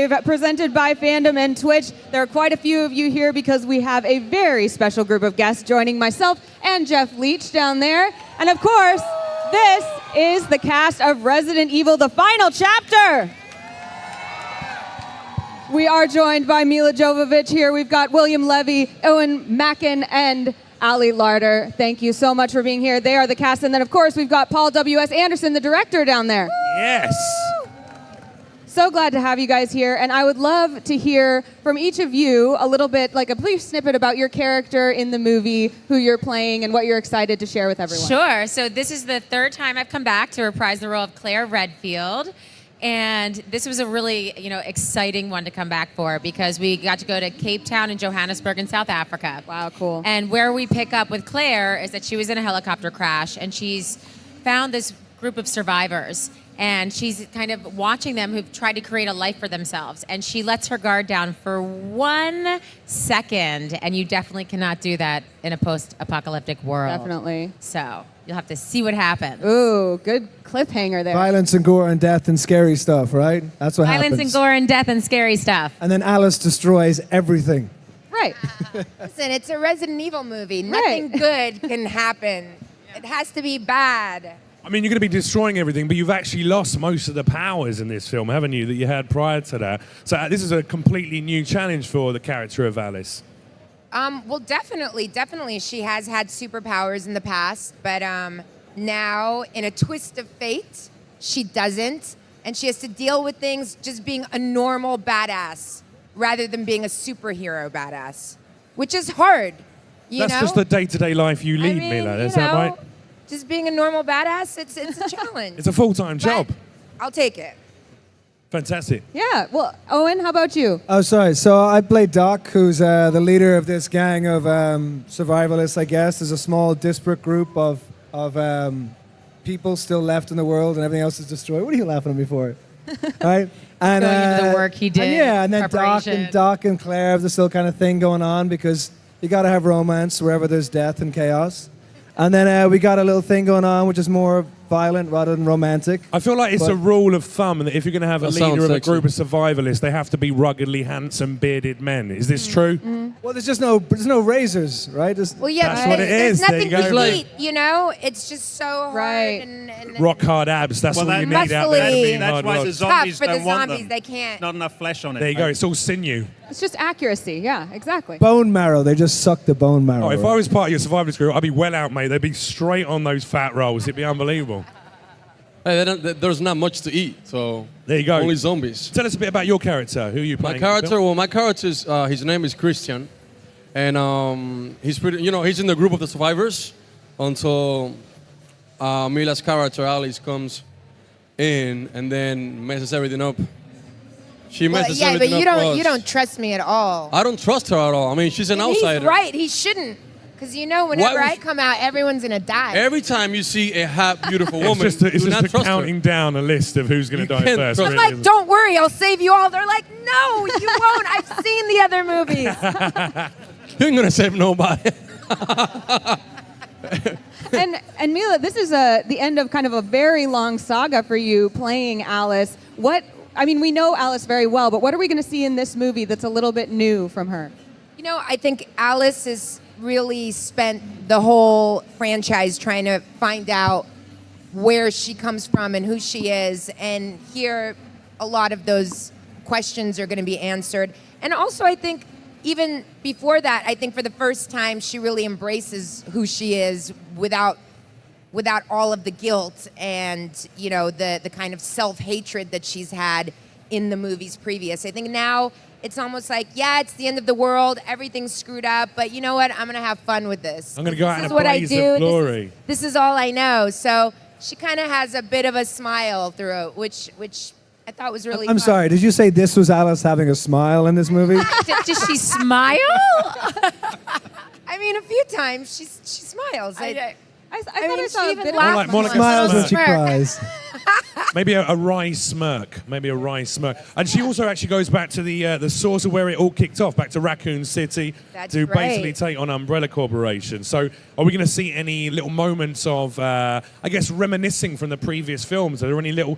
Live, presented by Fandom and Twitch. There are quite a few of you here because we have a very special group of guests joining myself and Jeff Leach down there. And of course, this is the cast of Resident Evil, the final chapter. We are joined by Mila Jovovich here. We've got William Levy, Owen Mackin, and Ali Larder. Thank you so much for being here. They are the cast. And then, of course, we've got Paul W.S. Anderson, the director, down there. Yes. So glad to have you guys here. And I would love to hear from each of you a little bit, like a brief snippet about your character in the movie, who you're playing, and what you're excited to share with everyone. Sure. So this is the third time I've come back to reprise the role of Claire Redfield. And this was a really, exciting one to come back for because we got to go to Cape Town and Johannesburg in South Africa. Wow, cool. And where we pick up with Claire is that she was in a helicopter crash and she's found this group of survivors and she's kind of watching them who've tried to create a life for themselves. And she lets her guard down for 1 second. And you definitely cannot do that in a post-apocalyptic world. Definitely. So you'll have to see what happens. Ooh, good cliffhanger there. Violence and gore and death and scary stuff, right? That's what happens. Violence and gore and death and scary stuff. And then Alice destroys everything. Right. Listen, it's a Resident Evil movie. Nothing good can happen. It has to be bad. I mean, you're going to be destroying everything, but you've actually lost most of the powers in this film, haven't you, that you had prior to that? So this is a completely new challenge for the character of Alice. Well, definitely. She has had superpowers in the past, but now, in a twist of fate, she doesn't, and she has to deal with things just being a normal badass rather than being a superhero badass, which is hard. That's just the day-to-day life you lead, Mila. Is that right? Just being a normal badass, it's a challenge. It's a full-time job. I'll take it. Fantastic. Yeah. Well, Owen, how about you? Oh, sorry. So I play Doc, who's the leader of this gang of survivalists, I guess. There's a small disparate group of people still left in the world and everything else is destroyed. What are you laughing at me for? Right? And, going into the work he did. And then Doc and Claire have this little kind of thing going on because you got to have romance wherever there's death and chaos. And then we got a little thing going on, which is more violent rather than romantic. I feel like it's a rule of thumb that if you're going to have a leader of a group of survivalists, they have to be ruggedly handsome, bearded men. Is this true? Mm-hmm. Well, there's no razors, right? That's what it is. There's nothing There you go. to eat, It's just so hard. Right. And Rock hard abs. That's all you need out there. muscly. That's why the tough zombies for the don't want zombies. them. They can't. Not enough flesh on it. There you go. It's all sinew. It's just accuracy. Yeah, exactly. Bone marrow. They just suck the bone marrow. Oh, if I was part of your survivalist group, I'd be well out, mate. They'd be straight on those fat rolls. It'd be unbelievable. Hey, there's not much to eat, so there you go. Only zombies. Tell us a bit about your character. Who are you playing? My character's his name is Christian, and he's pretty. He's in the group of the survivors until Mila's character Alice comes in and then messes everything up. She messes everything up. Yeah, but you don't trust me at all. I don't trust her at all. I mean, she's an outsider. He's right. He shouldn't. Because whenever I come out, everyone's going to die. Every time you see a hot, beautiful woman, it's just counting down a list of who's going to die first. I'm like, don't worry, I'll save you all. They're like, no, you won't. I've seen the other movies. You ain't going to save nobody. And Mila, this is the end of kind of a very long saga for you playing Alice. We know Alice very well, but what are we going to see in this movie that's a little bit new from her? I think Alice is really spent the whole franchise trying to find out where she comes from and who she is, and here a lot of those questions are going to be answered. And also I think even before that, I think for the first time she really embraces who she is without all of the guilt and the kind of self-hatred that she's had in the movies previous. I think now it's almost like, it's the end of the world, everything's screwed up, but you know what? I'm going to have fun with this. I'm going to go out in a blaze of glory. This is all I know. So she kind of has a bit of a smile through it, which I thought was really I'm fun. sorry, did you say this was Alice having a smile in this movie? Does she smile? I mean, a few times she smiles. I thought I saw she a even bit of laughed More like once. Smiles when smirk. she cries. Maybe a wry smirk. And she also actually goes back to the source of where it all kicked off, back to Raccoon City, That's to right. basically take on Umbrella Corporation. So are we going to see any little moments of, reminiscing from the previous films? Are there any little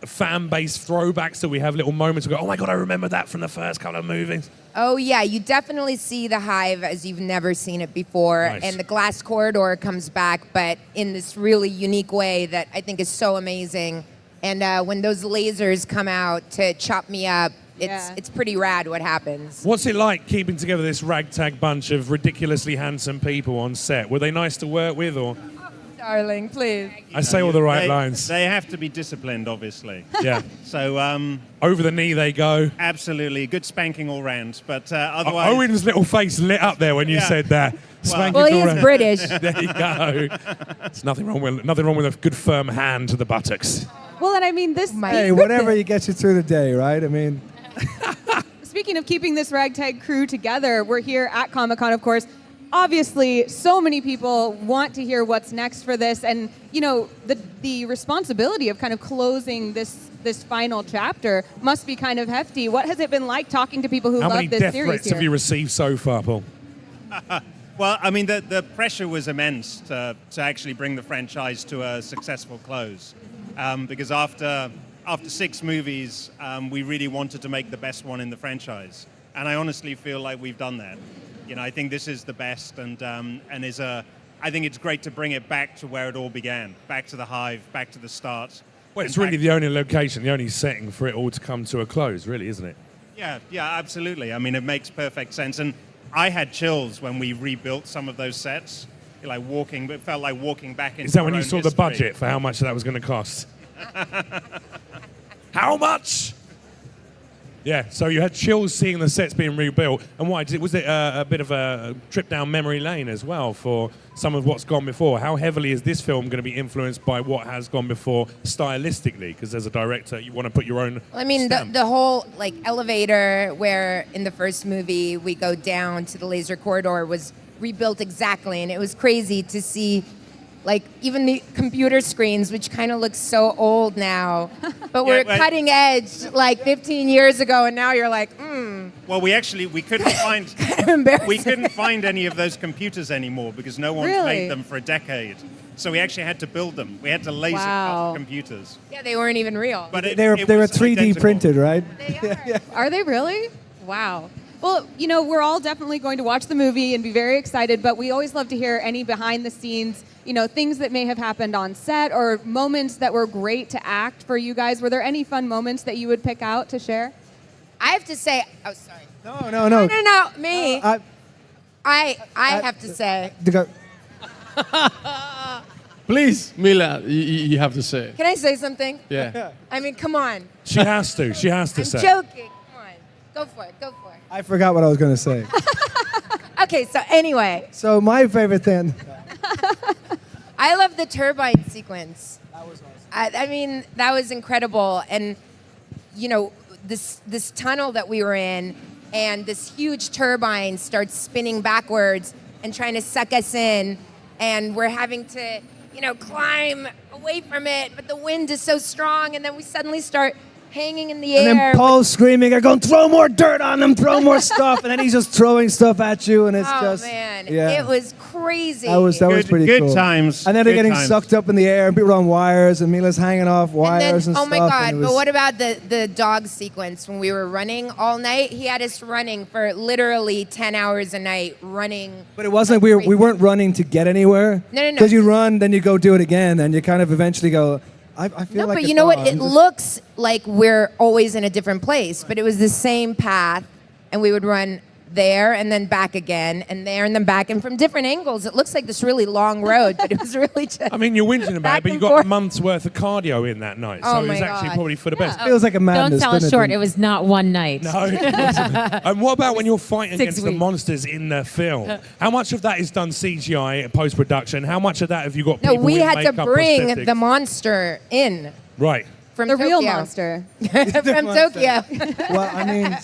fan-based throwbacks that we have little moments we go, oh my God, I remember that from the first couple of movies? Oh yeah, you definitely see the hive as you've never seen it before, Nice. and the glass corridor comes back, but in this really unique way that I think is so amazing. And when those lasers come out to chop me up, it's pretty rad what happens. What's it like keeping together this ragtag bunch of ridiculously handsome people on set? Were they nice to work with, or? Darling, please. I say all the right lines. They have to be disciplined, obviously. Yeah. So Over the knee they go. absolutely good spanking all round. But otherwise, Owen's little face lit up there when you Yeah. said that. Spanking Well, he all is round. British. There you go. There's nothing wrong with a good firm hand to the buttocks. Well, and I mean, this. Hey, whatever you gets you through the day, right? I mean, Speaking of keeping this ragtag crew together, we're here at Comic-Con, of course. Obviously, so many people want to hear what's next for this, and you know, the responsibility of kind of closing this final chapter must be kind of hefty. What has it been like talking to people who How love many this death series threats here? have you received so far, Paul? well, I mean, the pressure was immense to actually bring the franchise to a successful close, because after 6 movies, we really wanted to make the best one in the franchise, and I honestly feel like we've done that. You know, I think this is the best, and I think it's great to bring it back to where it all began, back to the hive, back to the start. Well, it's really the only location, the only setting for it all to come to a close, really, isn't it? Yeah, absolutely. I mean, it makes perfect sense. And I had chills when we rebuilt some of those sets. It felt like walking back into Is that our when you own saw the history. budget for how much that was going to cost? How much? Yeah, so you had chills seeing the sets being rebuilt. And why? Was it a bit of a trip down memory lane as well for some of what's gone before? How heavily is this film going to be influenced by what has gone before stylistically? Because as a director, you want to put your own I mean, stamp. the whole like elevator where in the first movie we go down to the laser corridor was rebuilt exactly, and it was crazy to see like even the computer screens, which kind of look so old now, but we're cutting edge like 15 years ago, and now you're like, Well, we couldn't find embarrassing. we couldn't find any of those computers anymore because no one's Really? made them for a decade. So we actually had to build them. We had to laser Wow. cut computers. Yeah, they weren't even real. But they were 3D identical. printed, right? They are. Are they really? Wow. Well, you know, we're all definitely going to watch the movie and be very excited, but we always love to hear any behind the scenes, you know, things that may have happened on set or moments that were great to act for you guys. Were there any fun moments that you would pick out to share? I have to say, oh, sorry. No. No, me. I I have to say. Please, Mila, you have to say. Can I say something? Yeah. I mean, come on. She has to. She has to I'm say. joking. Come on. Go for it. I forgot what I was going to say. Okay, so anyway, So my favorite thing. I love the turbine sequence. That was awesome. I mean, that was incredible. And, you know, this tunnel that we were in, and this huge turbine starts spinning backwards and trying to suck us in, and we're having to, you know, climb away from it, but the wind is so strong, and then we suddenly start hanging in the And air. then Paul's screaming, "I'm going to throw more dirt on them, throw more stuff," and then he's just throwing stuff at you, and it's Oh just man, yeah. it was crazy. That was pretty good cool. times. And then they're Good getting times. sucked up in the air, and people are on wires, and Mila's hanging off wires and oh stuff. my and god! it But was- what about the dog sequence when we were running all night? He had us running for literally 10 hours a night, running. But it wasn't like we weren't running to get anywhere. No. Because you run, then you go do it again, and you kind of eventually go. I feel No, like. but a you know what? dog. It looks like we're always in a different place, but it was the same path, and we would run there and then back again, and there and then back, and from different angles. It looks like this really long road, but it was really just. I mean, you're whinging about Back it, but you and got forth. a month's worth of cardio in that night. Oh So my it's actually God. probably for the best. Feels like a madness. Don't sell us doesn't short. It was not one night. No. And what about when you're fighting 6 against the weeks. monsters in the film? How much of that is done CGI post production? How much of that have you got? No, people we in had to makeup, bring prosthetics? the monster in Right. from The real Tokyo. monster. From Tokyo. Well, I mean,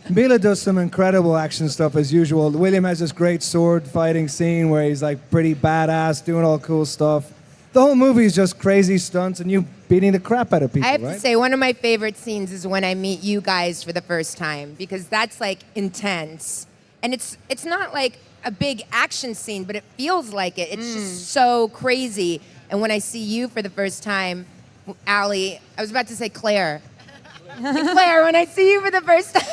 Mila does some incredible action stuff as usual. William has this great sword fighting scene where he's like pretty badass, doing all cool stuff. The whole movie is just crazy stunts and you beating the crap out of people, I have right? to say, one of my favorite scenes is when I meet you guys for the first time, because that's like intense. And it's not like a big action scene, but it feels like it. It's just so crazy. And when I see you for the first time, Allie. I was about to say Claire. Claire, when I see you for the first time.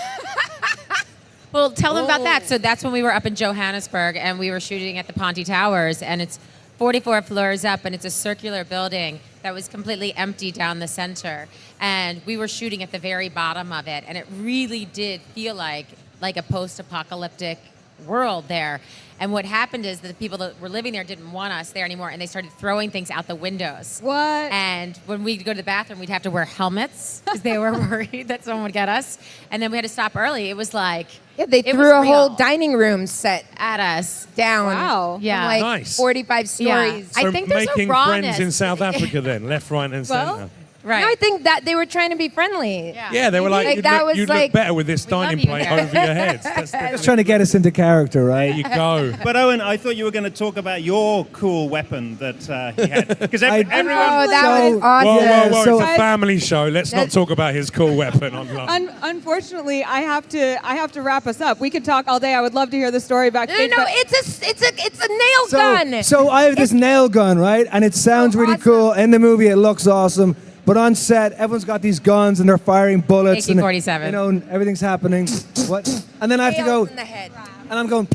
Well, tell them about that. So that's when we were up in Johannesburg and we were shooting at the Ponte Towers, and it's 44 floors up, and it's a circular building that was completely empty down the center. And we were shooting at the very bottom of it, and it really did feel like a post-apocalyptic world there. And what happened is that the people that were living there didn't want us there anymore, and they started throwing things out the windows. What? And when we'd go to the bathroom, we'd have to wear helmets because they were worried that someone would get us. And then we had to stop early. It was like... Yeah, they it threw a was whole real. dining room set At us. down. Wow. From Yeah. like Nice. 45 Yeah. stories. I So think there's a making rawness. friends in South Africa then, left, right, and Well, centre. Right. No, I think that they were trying to be friendly. Yeah. Yeah, they were like, Like, that was you'd like- look better with this We love dining you plate here. over your heads. That's Just trying to get us into character, There right? you go. But Owen, I thought you were going to talk about your cool weapon that he had. Because Oh, everyone... that So- was awesome. Whoa, Yeah, whoa, whoa! so- It's a family show. Let's not That's- talk about his cool weapon online. Unfortunately, I have to wrap us up. We could talk all day. I would love to hear the story No, backstage. no, but- it's a nail gun. So I have this nail gun, right? And it sounds So really awesome. cool. In the movie, it looks awesome. But on set, everyone's got these guns and they're firing bullets. And, AK-47. you know, and everything's happening. What? And then I have to Nails go, in the head. and I'm going.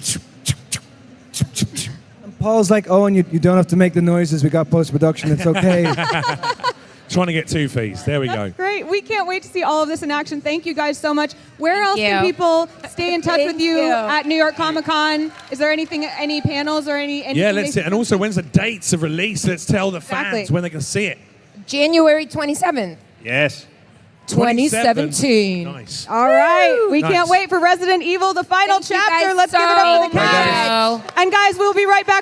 And Paul's like, "Oh, and you don't have to make the noises. We got post-production. It's okay." Trying to get 2 fees. There we go. Great. We can't wait to see all of this in action. Thank you guys so much. Where else can you. people stay in touch with Thank you you. at New York Comic Con? Is there any panels or anything Yeah, let's they- see. And also, when's the dates of release? Let's tell the Exactly. fans when they can see it. January 27th. Yes. 2017. Nice. All right. We Nice. can't wait for Resident Evil, the final Thank you chapter. guys Let's give it up for the so cast. much. And guys, we'll be right back.